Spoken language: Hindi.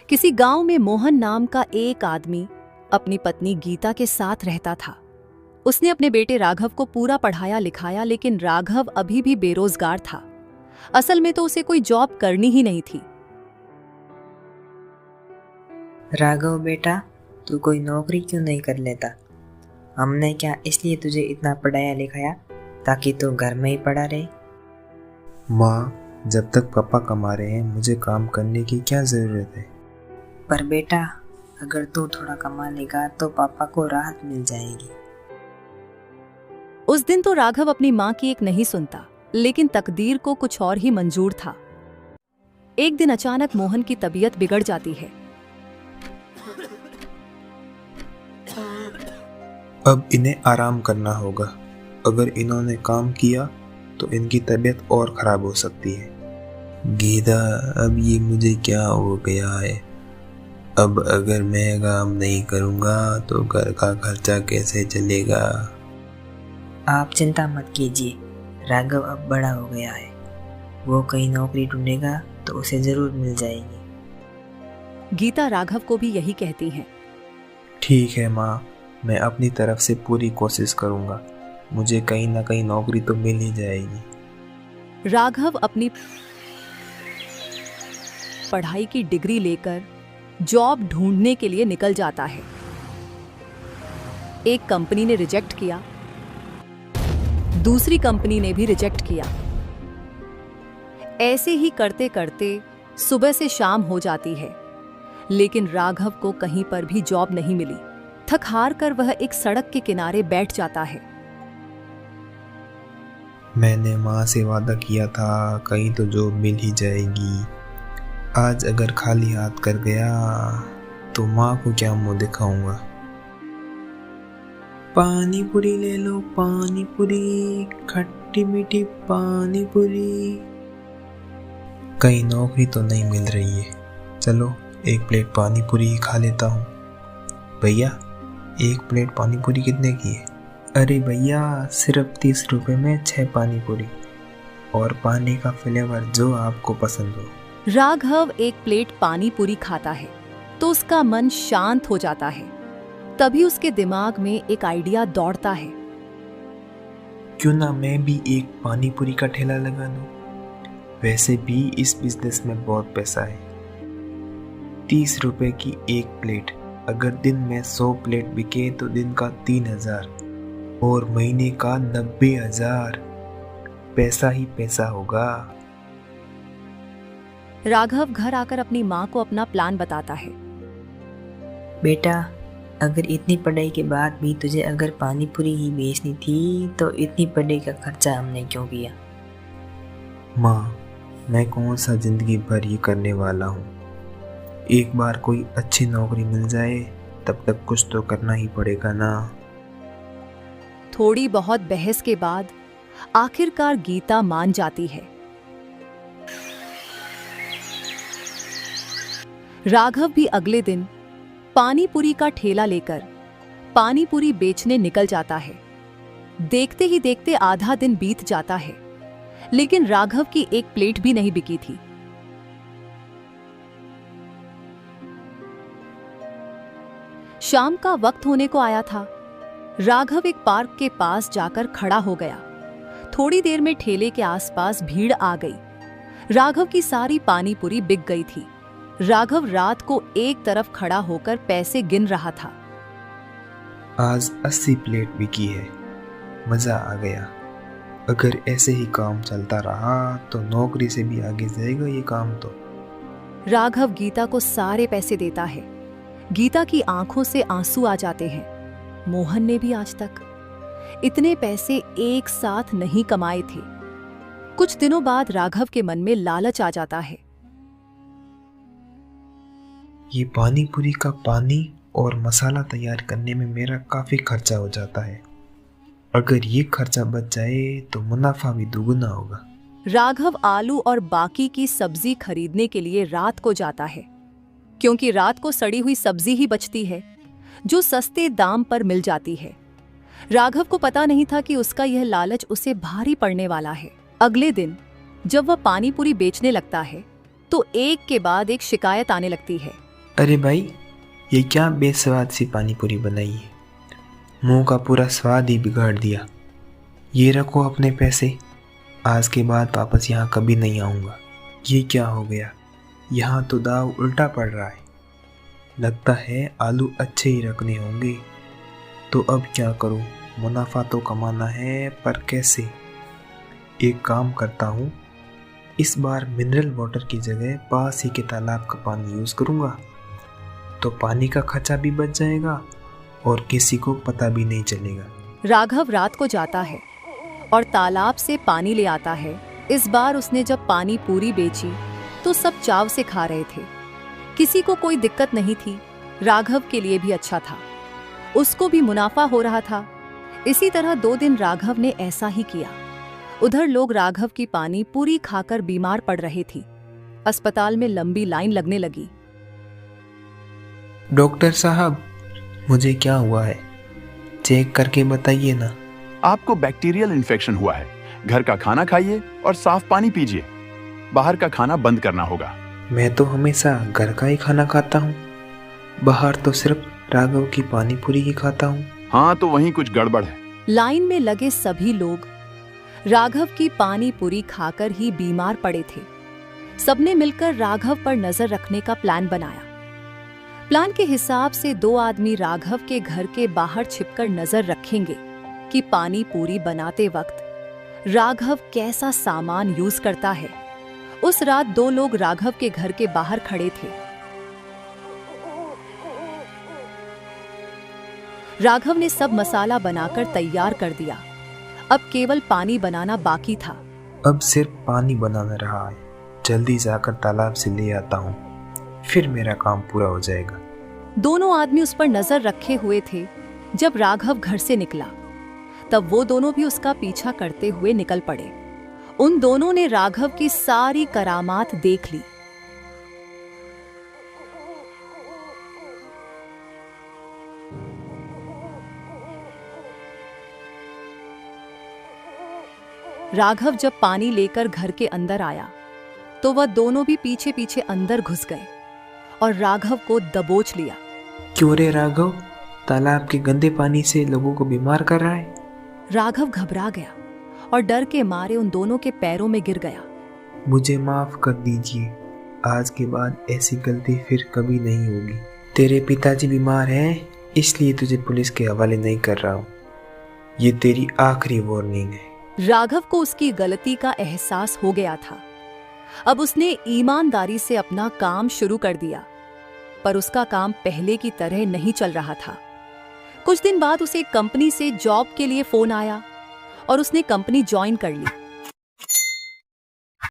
किसी गांव में मोहन नाम का एक आदमी अपनी पत्नी गीता के साथ रहता था। उसने अपने बेटे राघव को पूरा पढ़ाया लिखाया, लेकिन राघव अभी भी बेरोजगार था। असल में तो उसे कोई जॉब करनी ही नहीं थी। राघव बेटा, तू कोई नौकरी क्यों नहीं कर लेता? हमने क्या इसलिए तुझे इतना पढ़ाया लिखाया ताकि तू घर में ही पड़ा रहे? माँ, जब तक पापा कमा रहे हैं मुझे काम करने की क्या ज़रूरत है? पर बेटा, अगर तू थोड़ा कमा लेगा तो पापा को राहत मिल जाएगी। उस दिन तो राघव अपनी माँ की एक नहीं सुनता, लेकिन तकदीर को कुछ और ही मंजूर था। एक दिन अचानक मोहन की तबीयत बिगड़ जाती है। अब इन्हें आराम करना होगा। अगर इन्होंने काम किया तो इनकी तबीयत और ख़राब हो सकती है। गीता, अब ये मुझे क्या हो गया है? अब अगर मैं काम नहीं करूँगा तो घर का खर्चा कैसे चलेगा? आप चिंता मत कीजिए, राघव अब बड़ा हो गया है। वो कहीं नौकरी ढूंढेगा तो उसे ज़रूर मिल जाएगी। गीता राघव को भी यही कहती हैं। ठीक है माँ, मैं अपनी तरफ से पूरी कोशिश करूँगा। मुझे कहीं ना कहीं नौकरी तो मिल ही जाएगी। राघव अपनी पढ़ाई की डिग्री लेकर जॉब ढूंढने के लिए निकल जाता है। एक कंपनी ने रिजेक्ट किया, दूसरी कंपनी ने भी रिजेक्ट किया। ऐसे ही करते करते सुबह से शाम हो जाती है, लेकिन राघव को कहीं पर भी जॉब नहीं मिली। थक हार कर वह एक सड़क के किनारे बैठ जाता है। मैंने माँ से वादा किया था कहीं तो जॉब मिल ही जाएगी। आज अगर खाली हाथ कर गया तो माँ को क्या मुंह दिखाऊंगा। पानी पूरी ले लो, पानी पूरी, खट्टी मीठी पानी पूरी। कहीं नौकरी तो नहीं मिल रही है। चलो एक प्लेट पानी पूरी ही खा लेता हूँ। भैया, एक प्लेट पानी पूरी कितने की है? अरे भैया, सिर्फ 30 रुपए में 6 पानी पूरी और पानी का फ्लेवर जो आपको पसंद हो। राघव एक प्लेट पानी पूरी खाता है तो उसका मन शांत हो जाता है। तभी उसके दिमाग में एक आइडिया दौड़ता है। क्यों ना मैं भी एक पानी पूरी का ठेला लगा लूं? वैसे भी इस बिजनेस में बहुत पैसा है। 30 रुपए की एक प्लेट, अगर दिन में 100 प्लेट बिके तो दिन का 3000 और महीने का 90,000। पैसा ही पैसा होगा। राघव घर आकर अपनी माँ को अपना प्लान बताता है। बेटा, अगर इतनी पढ़ाई के बाद भी तुझे अगर पानी पूरी ही बेचनी थी तो इतनी पढ़ाई का खर्चा हमने क्यों किया? माँ, मैं कौन सा जिंदगी भर ये करने वाला हूँ। एक बार कोई अच्छी नौकरी मिल जाए तब तक कुछ तो करना ही पड़ेगा ना। थोड़ी बहुत बहस के बाद आखिरकार गीता मान जाती है। राघव भी अगले दिन पानी पूरी का ठेला लेकर पानी पूरी बेचने निकल जाता है। देखते ही देखते आधा दिन बीत जाता है, लेकिन राघव की एक प्लेट भी नहीं बिकी थी। शाम का वक्त होने को आया था। राघव एक पार्क के पास जाकर खड़ा हो गया। थोड़ी देर में ठेले के आसपास भीड़ आ गई। राघव की सारी पानी पूरी बिक गई थी। राघव रात को एक तरफ खड़ा होकर पैसे गिन रहा था। आज 80 प्लेट बिकी है। मजा आ गया। अगर ऐसे ही काम चलता रहा तो नौकरी से भी आगे जाएगा ये काम तो। राघव गीता को सारे पैसे देता है। गीता की आंखों से आंसू आ जाते हैं। मोहन ने भी आज तक इतने पैसे एक साथ नहीं कमाए थे। कुछ दिनों बाद राघव के मन में लालच आ जाता है। ये पानी पूरी का पानी और मसाला तैयार करने में मेरा काफी खर्चा हो जाता है। अगर ये खर्चा बच जाए तो मुनाफा भी दुगुना होगा। राघव आलू और बाकी की सब्जी खरीदने के लिए रात को जाता है, क्योंकि रात को सड़ी हुई सब्जी ही बचती है जो सस्ते दाम पर मिल जाती है। राघव को पता नहीं था कि उसका यह लालच उसे भारी पड़ने वाला है। अगले दिन जब वह पानी पूरी बेचने लगता है तो एक के बाद एक शिकायत आने लगती है। अरे भाई, ये क्या बेस्वाद सी पानी पूरी बनाई है, मुंह का पूरा स्वाद ही बिगाड़ दिया। ये रखो अपने पैसे, आज के बाद वापस यहाँ कभी नहीं आऊँगा। ये क्या हो गया, यहाँ तो दाव उल्टा पड़ रहा है। लगता है आलू अच्छे ही रखने होंगे। तो अब क्या करूँ, मुनाफा तो कमाना है, पर कैसे? एक काम करता हूँ, इस बार मिनरल वाटर की जगह पास ही के तालाब का पानी यूज़ करूँगा, तो पानी का खर्चा भी बच जाएगा और किसी को पता भी नहीं चलेगा। राघव रात को जाता है और तालाब से पानी ले आता है। इस बार उसने जब पानी पूरी बेची तो सब चाव से खा रहे थे। किसी को कोई दिक्कत नहीं थी, राघव के लिए भी अच्छा था, उसको भी मुनाफा हो रहा था। इसी तरह 2 दिन राघव ने ऐसा ही किया। उधर लोग राघव की पानी पूरी खाकर बीमार पड़ रहे थे। अस्पताल में लंबी लाइन लगने लगी। डॉक्टर साहब, मुझे क्या हुआ है, चेक करके बताइए ना। आपको बैक्टीरियल इन्फेक्शन हुआ है। घर का खाना खाइए और साफ पानी पीजिए। बाहर का खाना बंद करना होगा। मैं तो हमेशा घर का ही खाना खाता हूँ, बाहर तो सिर्फ राघव की पानी पूरी ही खाता हूँ। हाँ, तो वहीं कुछ गड़बड़ है। लाइन में लगे सभी लोग राघव की पानी पूरी खाकर ही बीमार पड़े थे। सबने मिलकर राघव पर नजर रखने का प्लान बनाया। प्लान के हिसाब से 2 आदमी राघव के घर के बाहर छिपकर नजर रखेंगे कि पानी पूरी बनाते वक्त राघव कैसा सामान यूज करता है। उस रात 2 लोग राघव के घर के बाहर खड़े थे। राघव ने सब मसाला बनाकर तैयार कर दिया। अब केवल पानी बनाना बाकी था। अब सिर्फ पानी बनाना रहा है, जल्दी जाकर तालाब से ले आता हूँ, फिर मेरा काम पूरा हो जाएगा। दोनों आदमी उस पर नजर रखे हुए थे। जब राघव घर से निकला तब वो दोनों भी उसका पीछा करते हुए निकल पड़े। उन दोनों ने राघव की सारी करामात देख ली। राघव जब पानी लेकर घर के अंदर आया तो वह दोनों भी पीछे पीछे अंदर घुस गए और राघव को दबोच लिया। क्यों रे राघव, तालाब के गंदे पानी से लोगों को बीमार कर रहा है? राघव घबरा गया और डर के मारे उन दोनों के पैरों में गिर गया। मुझे माफ कर दीजिए, आज के बाद ऐसी गलती फिर कभी नहीं होगी। तेरे पिताजी बीमार हैं, इसलिए तुझे पुलिस के हवाले नहीं कर रहा हूँ। ये तेरी आखिरी वार्निंग है। राघव को उसकी गलती का एहसास हो गया था। अब उसने ईमानदारी से अपना काम शुरू कर दिया, पर उसका काम पहले की तरह नहीं चल रहा था। कुछ दिन बाद उसे कंपनी से जॉब के लिए फोन आया और उसने कंपनी ज्वाइन कर ली।